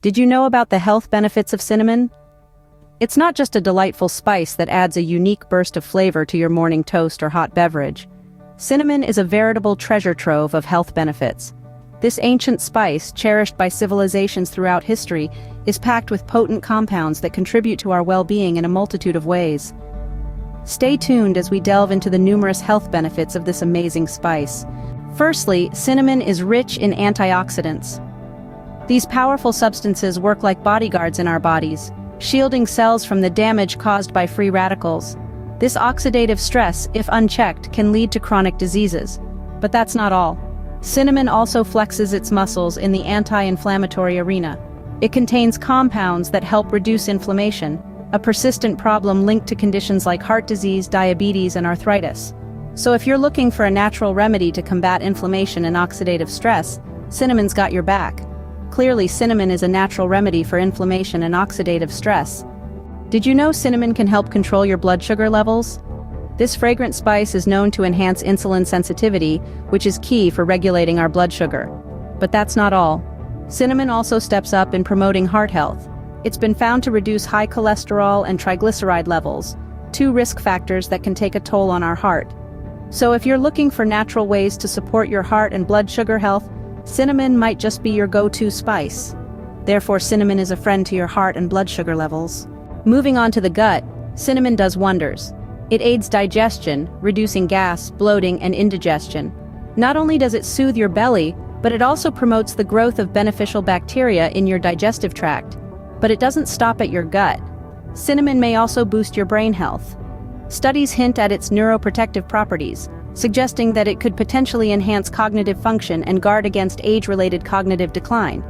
Did you know about the health benefits of cinnamon? It's not just a delightful spice that adds a unique burst of flavor to your morning toast or hot beverage. Cinnamon is a veritable treasure trove of health benefits. This ancient spice, cherished by civilizations throughout history, is packed with potent compounds that contribute to our well-being in a multitude of ways. Stay tuned as we delve into the numerous health benefits of this amazing spice. Firstly, cinnamon is rich in antioxidants. These powerful substances work like bodyguards in our bodies, shielding cells from the damage caused by free radicals. This oxidative stress, if unchecked, can lead to chronic diseases. But that's not all. Cinnamon also flexes its muscles in the anti-inflammatory arena. It contains compounds that help reduce inflammation, a persistent problem linked to conditions like heart disease, diabetes, and arthritis. So if you're looking for a natural remedy to combat inflammation and oxidative stress, cinnamon's got your back. Clearly, cinnamon is a natural remedy for inflammation and oxidative stress. Did you know cinnamon can help control your blood sugar levels? This fragrant spice is known to enhance insulin sensitivity, which is key for regulating our blood sugar. But that's not all. Cinnamon also steps up in promoting heart health. It's been found to reduce high cholesterol and triglyceride levels, two risk factors that can take a toll on our heart. So if you're looking for natural ways to support your heart and blood sugar health, cinnamon might just be your go-to spice. Therefore, cinnamon is a friend to your heart and blood sugar levels. Moving on to the gut, cinnamon does wonders. It aids digestion, reducing gas, bloating, and indigestion. Not only does it soothe your belly, but it also promotes the growth of beneficial bacteria in your digestive tract. But it doesn't stop at your gut. Cinnamon may also boost your brain health. Studies hint at its neuroprotective properties, suggesting that it could potentially enhance cognitive function and guard against age-related cognitive decline.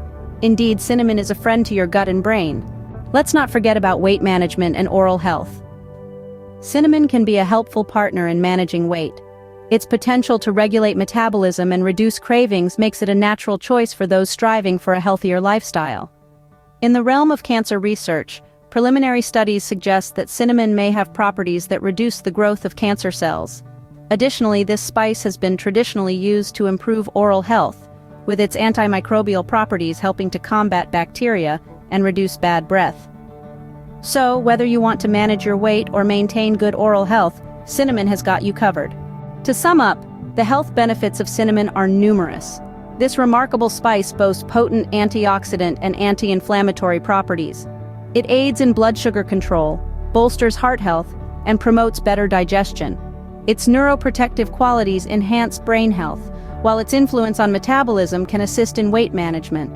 Indeed, cinnamon is a friend to your gut and brain. Let's not forget about weight management and oral health. Cinnamon can be a helpful partner in managing weight. Its potential to regulate metabolism and reduce cravings makes it a natural choice for those striving for a healthier lifestyle. In the realm of cancer research, preliminary studies suggest that cinnamon may have properties that reduce the growth of cancer cells. Additionally, this spice has been traditionally used to improve oral health, with its antimicrobial properties helping to combat bacteria and reduce bad breath. So, whether you want to manage your weight or maintain good oral health, cinnamon has got you covered. To sum up, the health benefits of cinnamon are numerous. This remarkable spice boasts potent antioxidant and anti-inflammatory properties. It aids in blood sugar control, bolsters heart health, and promotes better digestion. Its neuroprotective qualities enhance brain health, while its influence on metabolism can assist in weight management.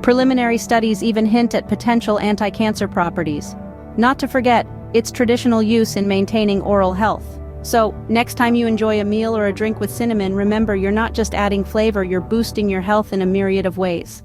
Preliminary studies even hint at potential anti-cancer properties. Not to forget, its traditional use in maintaining oral health. So, next time you enjoy a meal or a drink with cinnamon, remember you're not just adding flavor, you're boosting your health in a myriad of ways.